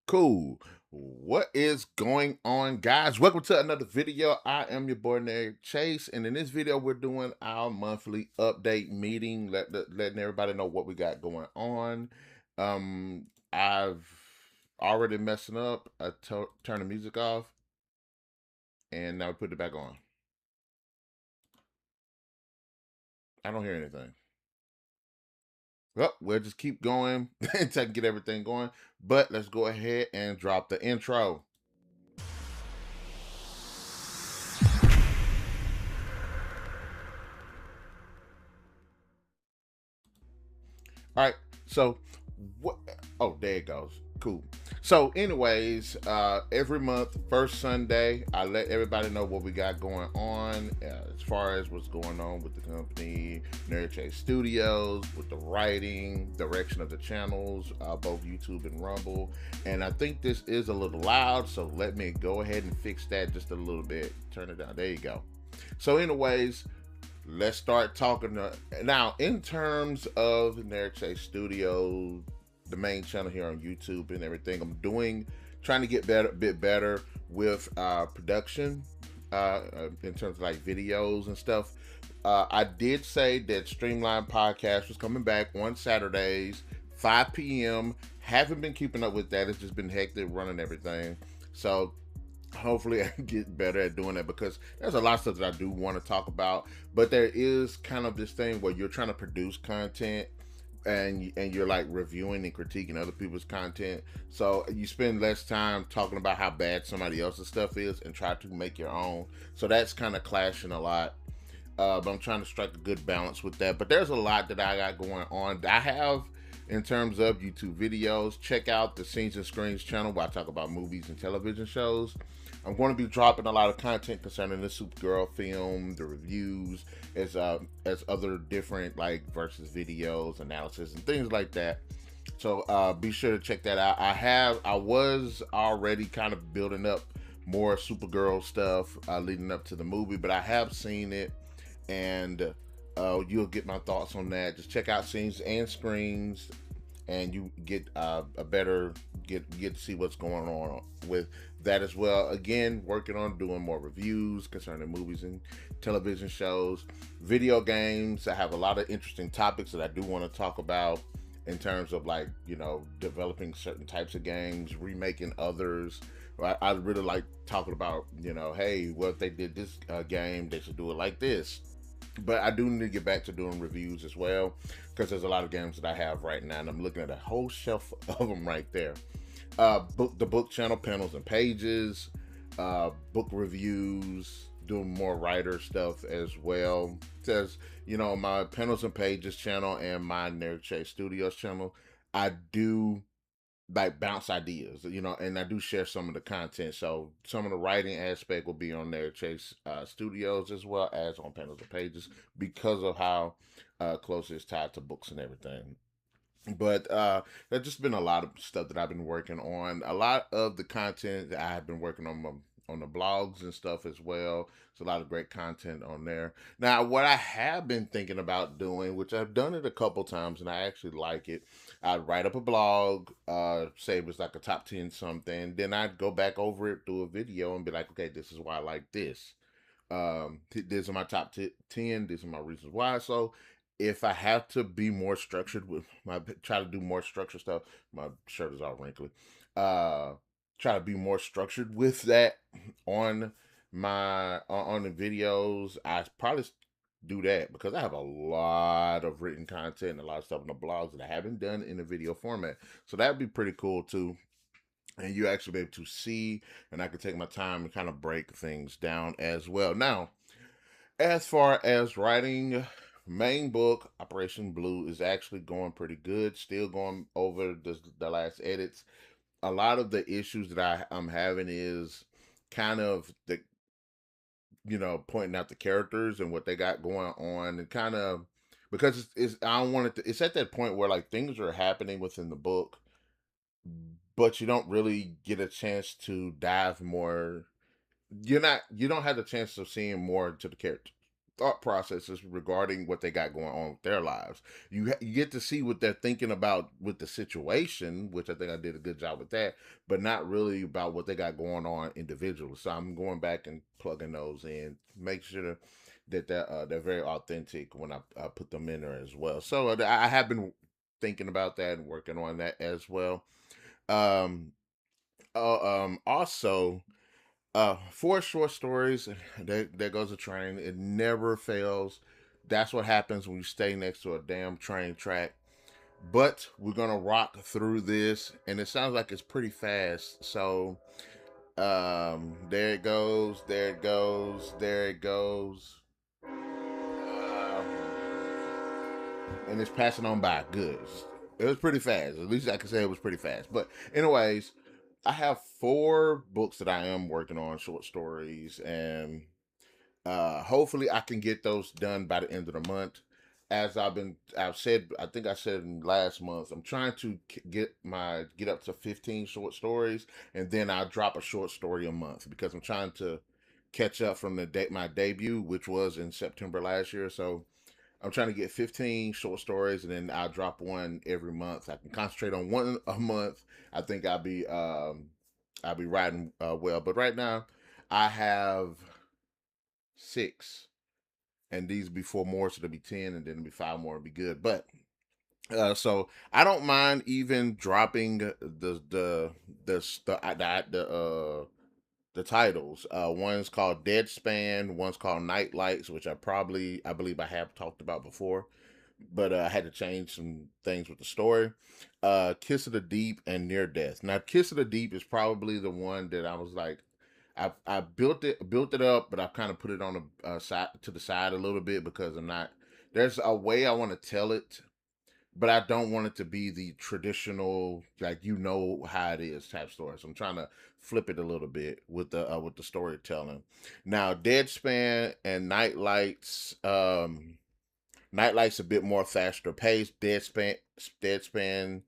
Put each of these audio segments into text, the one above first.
Cool. What is going on, guys? Welcome to another video. I am your boy Narik Chase, and in this video, we're doing our monthly update meeting, letting everybody know what we got going on. I've already messing up. Turn the music off, and now we put it back on. I don't hear anything. Well, we'll just keep going until I can get everything going. But let's go ahead and drop the intro. All right. So what oh, there it goes. Cool. So anyways, every month, first Sunday, I let everybody know what we got going on as far as what's going on with the company, Narik Chase Studios, with the writing, direction of the channels, both YouTube and Rumble. And I think this is a little loud, so let me go ahead and fix that just a little bit. Turn it down. There you go. So anyways, let's start talking now in terms of Narik Chase Studios, the main channel here on YouTube and everything. I'm trying to get better, bit better with production in terms of like videos and stuff. I did say that Streamline Podcast was coming back on Saturdays, 5 p.m. Haven't been keeping up with that. It's just been hectic running everything. So hopefully I can get better at doing that because there's a lot of stuff that I do want to talk about, but there is kind of this thing where you're trying to produce content and you're like reviewing and critiquing other people's content, so you spend less time talking about how bad somebody else's stuff is and try to make your own. So that's kind of clashing a lot, but I'm trying to strike a good balance with that. But there's a lot that I got going on. I have in terms of YouTube videos. Check out the Scenes and Screens channel where I talk about movies and television shows. I'm going to be dropping a lot of content concerning the Supergirl film, the reviews, as other different like versus videos, analysis, and things like that. So be sure to check that out. I was already kind of building up more Supergirl stuff leading up to the movie, but I have seen it, and you'll get my thoughts on that. Just check out Scenes and Screens, and you get a better get to see what's going on with that as well. Again, working on doing more reviews concerning movies and television shows, video games. I have a lot of interesting topics that I do want to talk about in terms of like developing certain types of games, remaking others. I really like talking about hey, what if they did this game, they should do it like this. But I do need to get back to doing reviews as well because there's a lot of games that I have right now, and I'm looking at a whole shelf of them right there. The book channel, panels and pages, book reviews, doing more writer stuff as well. Says my panels and pages channel and my Narik Chase Studios channel. I do like bounce ideas, and I do share some of the content. So some of the writing aspect will be on their Chase Studios as well as on panels and pages because of how close it's tied to books and everything. But there's just been a lot of stuff that I've been working on. A lot of the content that I have been working on the blogs and stuff as well. There's a lot of great content on there. Now, what I have been thinking about doing, which I've done it a couple times and I actually like it, I'd write up a blog, say it was like a top 10 something, then I'd go back over it, do a video, and be like, okay, this is why I like this. These are my top 10. These are my reasons why. So if I have to be more structured with my try to do more structured stuff, my shirt is all wrinkly. Uh, Try to be more structured with that on on the videos. I probably do that because I have a lot of written content and a lot of stuff on the blogs that I haven't done in the video format. So that'd be pretty cool too. And you actually be able to see, and I can take my time and kind of break things down as well. Now, as far as writing, main book Operation Blue is actually going pretty good. Still going over the last edits. A lot of the issues that I'm having is kind of the pointing out the characters and what they got going on, and kind of because it's I don't want it to, it's at that point where like things are happening within the book, but you don't really get a chance to dive more. You don't have the chance of seeing more to the characters. thought processes regarding what they got going on with their lives. You get to see what they're thinking about with the situation, which I think I did a good job with that, but not really about what they got going on individually. So I'm going back and plugging those in, make sure that they're very authentic when I put them in there as well. So I have been thinking about that and working on that as well. Um, Also, four short stories. There goes a train. It never fails. That's what happens when you stay next to a damn train track. But we're gonna rock through this, and it sounds like it's pretty fast. So, there it goes. There it goes. There it goes. And it's passing on by. Good. It was pretty fast. At least I can say it was pretty fast. But anyways, I have four books that I am working on, short stories, and hopefully I can get those done by the end of the month. I've said, I think I said in last month, I'm trying to get up to 15 short stories, and then I'll drop a short story a month because I'm trying to catch up from my debut, which was in September last year. So I'm trying to get 15 short stories, and then I'll drop one every month. I can concentrate on one a month. I think I'll be riding well. But right now, I have six, and these be four more, so there'll be 10, and then there'll be five more. It'll be good. But so I don't mind even dropping the titles. One's called Deadspan. One's called Night Lights, which I believe I have talked about before, but I had to change some things with the story. Kiss of the Deep and Near Death. Now, Kiss of the Deep is probably the one that I was like, I built it up, but I've kind of put it on the side to the side a little bit because I'm not. There's a way I want to tell it, but I don't want it to be the traditional, like you know how it is type story. So I'm trying to flip it a little bit with the storytelling. Now, Deadspan and Nightlight's a bit more faster paced. Deadspan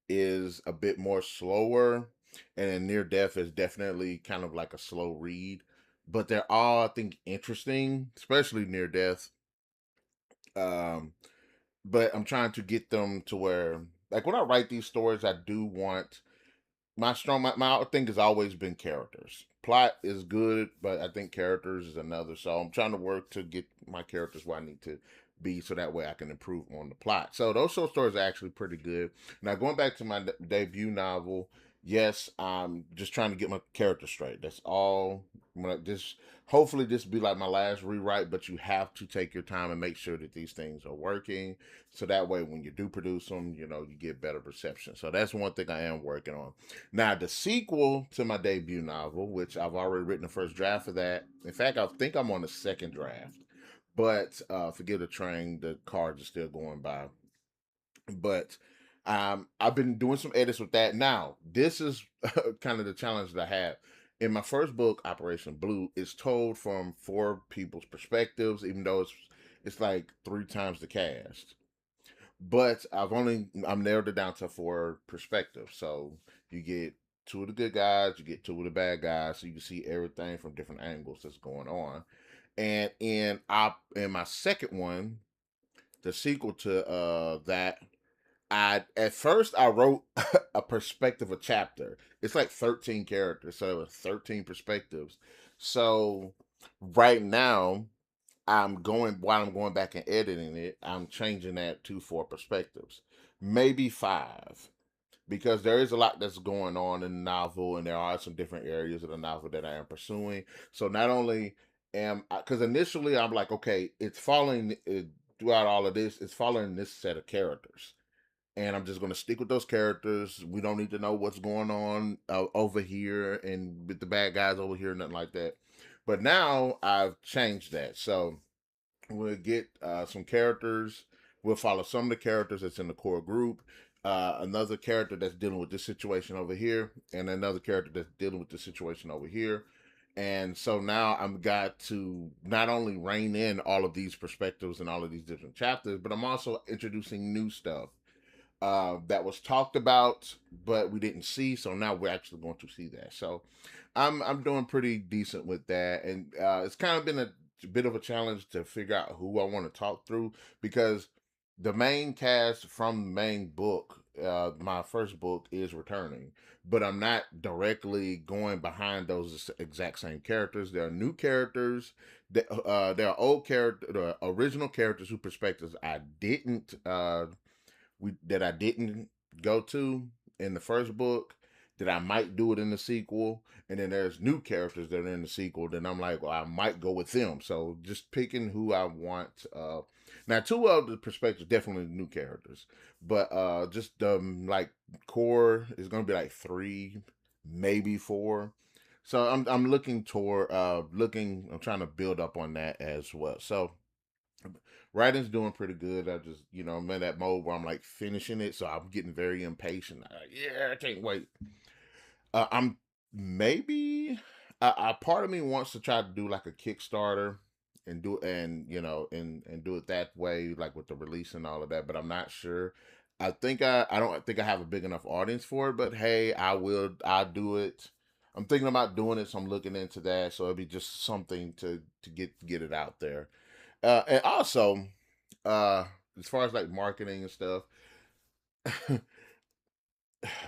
is a bit more slower, and then Near Death is definitely kind of like a slow read. But they're all, I think, interesting, especially Near Death. Um, but I'm trying to get them to where, like, when I write these stories, I do want my thing has always been characters. Plot is good, but I think characters is another. So I'm trying to work to get my characters where I need to be, so that way I can improve on the plot. So those short stories are actually pretty good. Now going back to my debut novel, yes, I'm just trying to get my character straight. That's all. Just hopefully this will be like my last rewrite, but you have to take your time and make sure that these things are working, so that way when you do produce them, you get better reception. So that's one thing I am working on. Now, the sequel to my debut novel, which I've already written the first draft of that. In fact, I think I'm on the second draft. But forgive the train, the cards are still going by. But I've been doing some edits with that. Now, this is kind of the challenge that I have. In my first book, Operation Blue, it's told from four people's perspectives, even though it's like three times the cast. But I've narrowed it down to four perspectives. So you get two of the good guys, you get two of the bad guys, so you can see everything from different angles that's going on. And in my second one, the sequel to that, I at first I wrote a perspective a chapter. It's like 13 characters, so it was 13 perspectives. So right now while I'm going back and editing it, I'm changing that to four perspectives, maybe five, because there is a lot that's going on in the novel, and there are some different areas of the novel that I am pursuing. So not only because initially I'm like, okay, it's following throughout all of this, it's following this set of characters, and I'm just going to stick with those characters. We don't need to know what's going on over here and with the bad guys over here, nothing like that. But now I've changed that, so we'll get some characters. We'll follow some of the characters that's in the core group. Another character that's dealing with this situation over here, and another character that's dealing with this situation over here. And so now I'm got to not only rein in all of these perspectives and all of these different chapters, but I'm also introducing new stuff that was talked about, but we didn't see. So now we're actually going to see that. So I'm doing pretty decent with that, and it's kind of been a bit of a challenge to figure out who I want to talk through, because the main cast from the main book, my first book, is returning, but I'm not directly going behind those exact same characters. There are new characters. There are old character, the original characters whose perspectives I didn't go to in the first book, that I might do it in the sequel, and then there's new characters that are in the sequel. Then I'm like, well, I might go with them. So just picking who I want. Now, two of the perspectives definitely new characters, but just like core is gonna be like three, maybe four. So I'm looking toward looking. I'm trying to build up on that as well. So writing's doing pretty good. I just, I'm in that mode where I'm like finishing it, so I'm getting very impatient. Yeah, I can't wait. I'm maybe a part of me wants to try to do like a Kickstarter and do and do it that way, like with the release and all of that. But I'm not sure. I don't think I have a big enough audience for it. But hey, I'll do it. I'm thinking about doing it, so I'm looking into that. So it'll be just something to get it out there. And also, uh, as far as like marketing and stuff,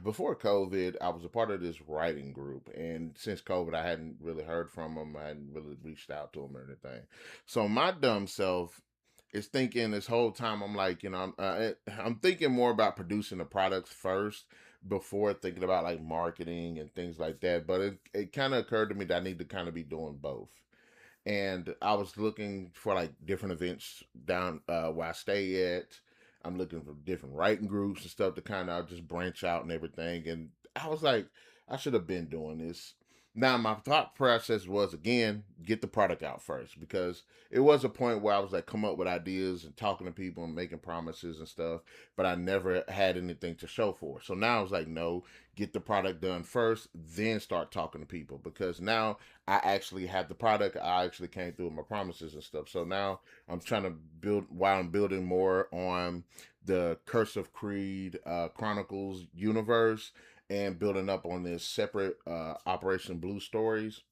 before COVID, I was a part of this writing group, and since COVID, I hadn't really heard from them. I hadn't really reached out to them or anything. So my dumb self is thinking this whole time. I'm like, I'm thinking more about producing the products first before thinking about like marketing and things like that. But it kind of occurred to me that I need to kind of be doing both, and I was looking for like different events down where I stay at. I'm looking for different writing groups and stuff to kind of just branch out and everything. And I was like, I should have been doing this. Now my thought process was, again, get the product out first, because it was a point where I was like come up with ideas and talking to people and making promises and stuff, but I never had anything to show for it. So now I was like, no, get the product done first, then start talking to people, because now I actually have the product. I actually came through with my promises and stuff. So now I'm trying to build, while I'm building more on the Curse of Creed Chronicles universe, and building up on this separate Operation Blue stories.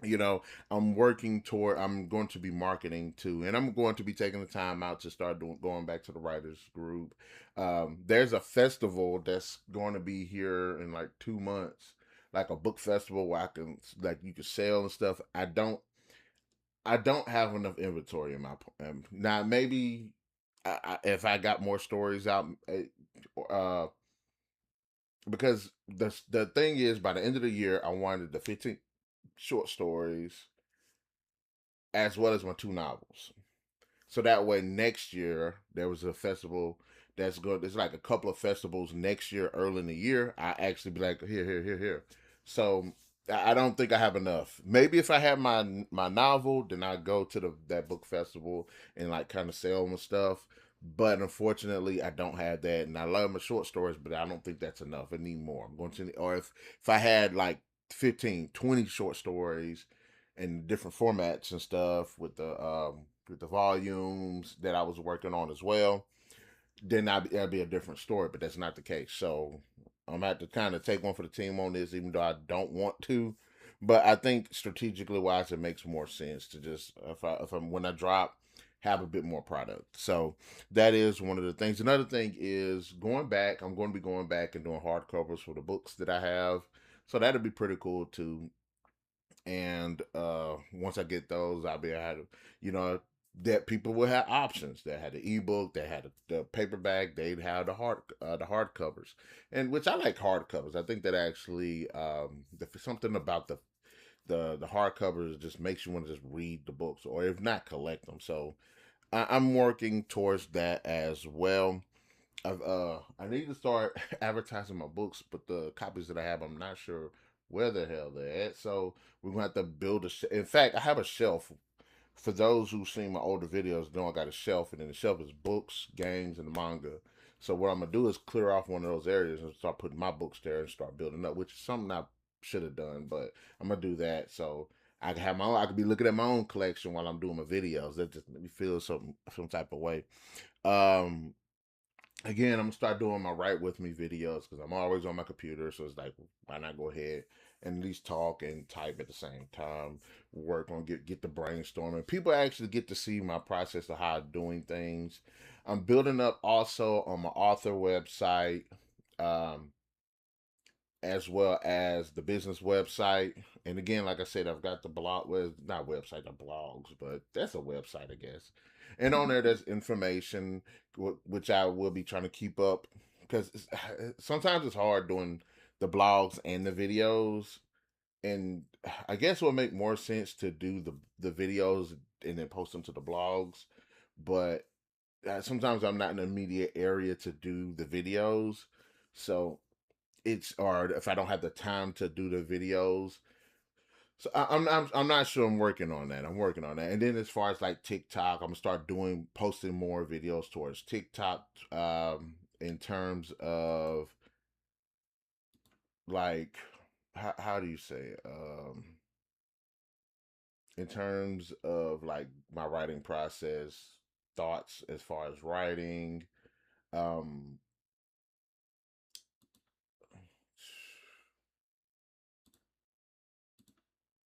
You know, I'm going to be marketing too, and I'm going to be taking the time out to start going back to the writers group. There's a festival that's going to be here in like 2 months, like a book festival where I can, like, you can sell and stuff. I don't have enough inventory in my now. Maybe if I got more stories out, uh, because the thing is, by the end of the year, I wanted the 15 short stories as well as my two novels. So that way, next year there was a festival that's good. There's like a couple of festivals next year, early in the year. I actually be like, here, here, here, here. So I don't think I have enough. Maybe if I have my novel, then I go to that book festival and like kind of sell my stuff. But unfortunately, I don't have that, and I love my short stories, but I don't think that's enough. I need more. I'm going to, or if I had like 15, 20 short stories in different formats and stuff with the volumes that I was working on as well, then that'd be a different story. But that's not the case. So I'm gonna have to kind of take one for the team on this, even though I don't want to. But I think strategically wise, it makes more sense to just, if I'm when I drop, have a bit more product. So that is one of the things. Another thing is going back. I'm going to be going back and doing hardcovers for the books that I have. So that'd be pretty cool too. And once I get those, I'll be able to, that people will have options. They had the ebook, they had the paperback, they'd have the hard covers, and which I like hard covers. I think that actually something about the hard covers just makes you want to just read the books, or if not, collect them. So I'm working towards that as well. I need to start advertising my books, but the copies that I have, I'm not sure where the hell they're at. So we're gonna have to build in fact, I have a shelf. For those who've seen my older videos, know I got a shelf, and then the shelf is books, games, and manga. So what I'm gonna do is clear off one of those areas and start putting my books there and start building up, which is something I should have done, but I'm gonna do that so I can have my own. I could be looking at my own collection while I'm doing my videos. That just make me feel some type of way. Um, again, I'm gonna start doing my write with me videos because I'm always on my computer. So it's like, why not go ahead and at least talk and type at the same time? Work on get the brainstorming. People actually get to see my process of how I'm doing things. I'm building up also on my author website. Um, as well as the business website. And again, like I said, I've got the blog, well, not website, the blogs, but that's a website, I guess. And on there, there's information which I will be trying to keep up because sometimes it's hard doing the blogs and the videos. And I guess it would make more sense to do the videos and then post them to the blogs. But sometimes I'm not in the immediate area to do the videos. So it's or if I don't have the time to do the videos. So I'm not sure. I'm working on that. I'm working on that. And then as far as like TikTok, I'm gonna start doing posting more videos towards TikTok. In terms of like how do you say it? In terms of like my writing process, thoughts as far as writing. Um,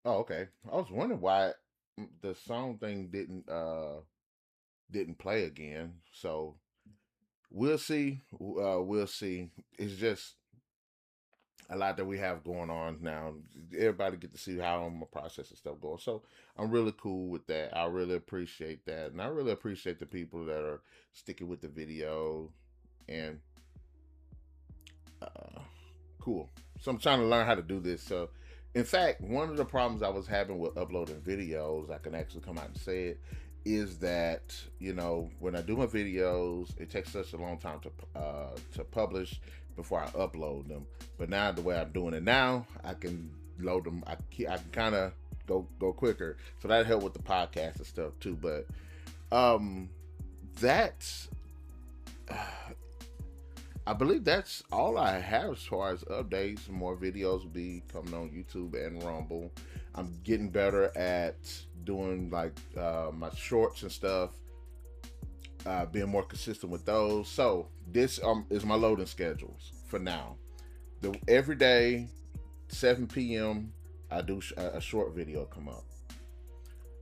oh, okay. I was wondering why the song thing didn't play again. So we'll see. We'll see. It's just a lot that we have going on now. Everybody get to see how my process and stuff going. So I'm really cool with that. I really appreciate that, and I really appreciate the people that are sticking with the video and uh, cool. So I'm trying to learn how to do this. So, in fact, one of the problems I was having with uploading videos, I can actually come out and say it, is that when I do my videos, it takes such a long time to publish before I upload them. But now the way I'm doing it now, I can load them. I can kind of go quicker. So that helped with the podcast and stuff too. But that's I believe that's all I have as far as updates. More videos will be coming on YouTube and Rumble. I'm getting better at doing like my shorts and stuff, being more consistent with those. So this is my loading schedules for now. Every day, 7 p.m. I do a short video come up.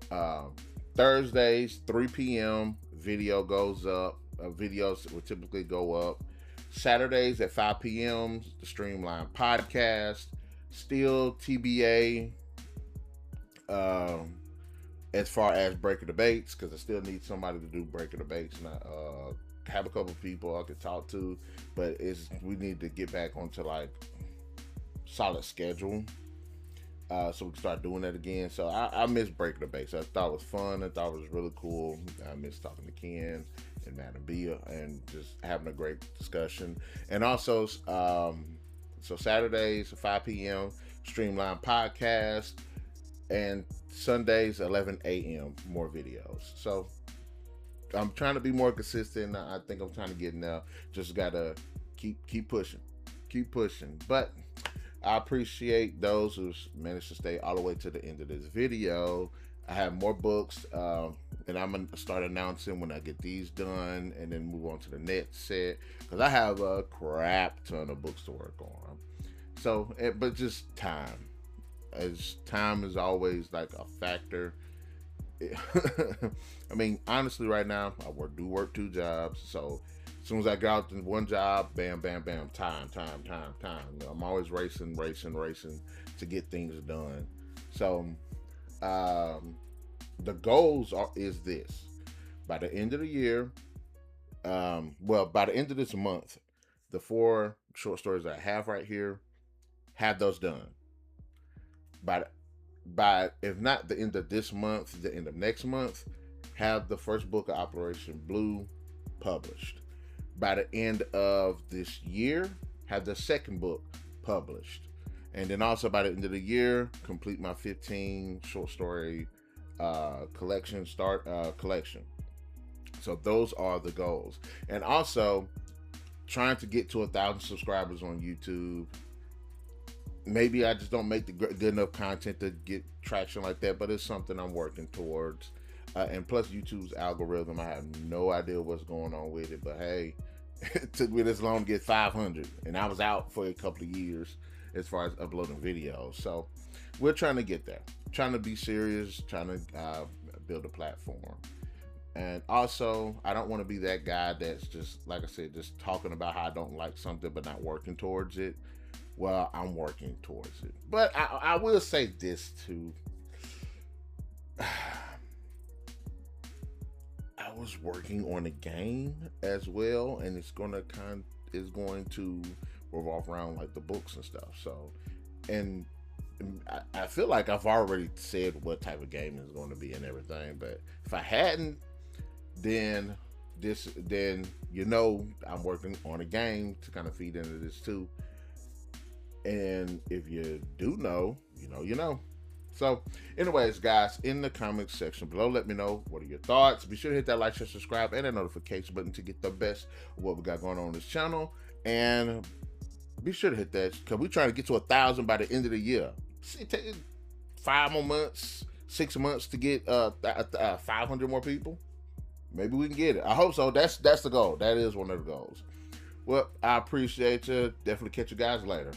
Um, Thursdays, 3 p.m. video goes up. Videos will typically go up. Saturdays at 5 p.m. the Streamline podcast. Still TBA as far as breaker debates because I still need somebody to do breaker debates. And I have a couple people I could talk to, but we need to get back onto like solid schedule. So we can start doing that again. So I miss breaking debates. I thought it was fun. I thought it was really cool. I miss talking to Ken and Madam B and just having a great discussion. And also, so Saturdays 5 p.m. Streamline podcast, and Sundays 11 a.m. more videos. So I'm trying to be more consistent. I think I'm trying to get now. Just gotta keep pushing, But I appreciate those who managed to stay all the way to the end of this video. I have more books, and I'm gonna start announcing when I get these done, and then move on to the next set because I have a crap ton of books to work on. So, but just time, as time is always like a factor. I mean, honestly, right now I work 2 jobs, so as soon as I get out in one job, bam, bam, bam, time. I'm always racing to get things done. So, the goals is this: by the end of the year, by the end of this month, the 4 short stories that I have right here, have those done. By if not the end of this month, the end of next month, have the first book of Operation Blue published. By the end of this year, have the second book published. And then also by the end of the year, complete my 15 short story collection. So those are the goals. And also trying to get to 1,000 subscribers on YouTube. Maybe I just don't make the good enough content to get traction like that, but it's something I'm working towards. And plus YouTube's algorithm, I have no idea what's going on with it, but hey, It took me this long to get 500, and I was out for a couple of years as far as uploading videos. So we're trying to get there, trying to be serious, trying to build a platform. And also, I don't want to be that guy that's just, like I said, just talking about how I don't like something but not working towards it. Well, I'm working towards it. But I will say this too. I was working on a game as well, and it's going to revolve around like the books and stuff. So, and I feel like I've already said what type of game it's going to be and everything. But if I hadn't, then I'm working on a game to kind of feed into this too. And if you do know, you know. So, anyways, guys, in the comments section below, let me know what are your thoughts. Be sure to hit that like, share, subscribe, and that notification button to get the best of what we got going on this channel. And be sure to hit that because we're trying to get to 1,000 by the end of the year. It takes 5 more months, 6 months to get 500 more people. Maybe we can get it. I hope so. That's the goal. That is one of the goals. Well, I appreciate you. Definitely catch you guys later.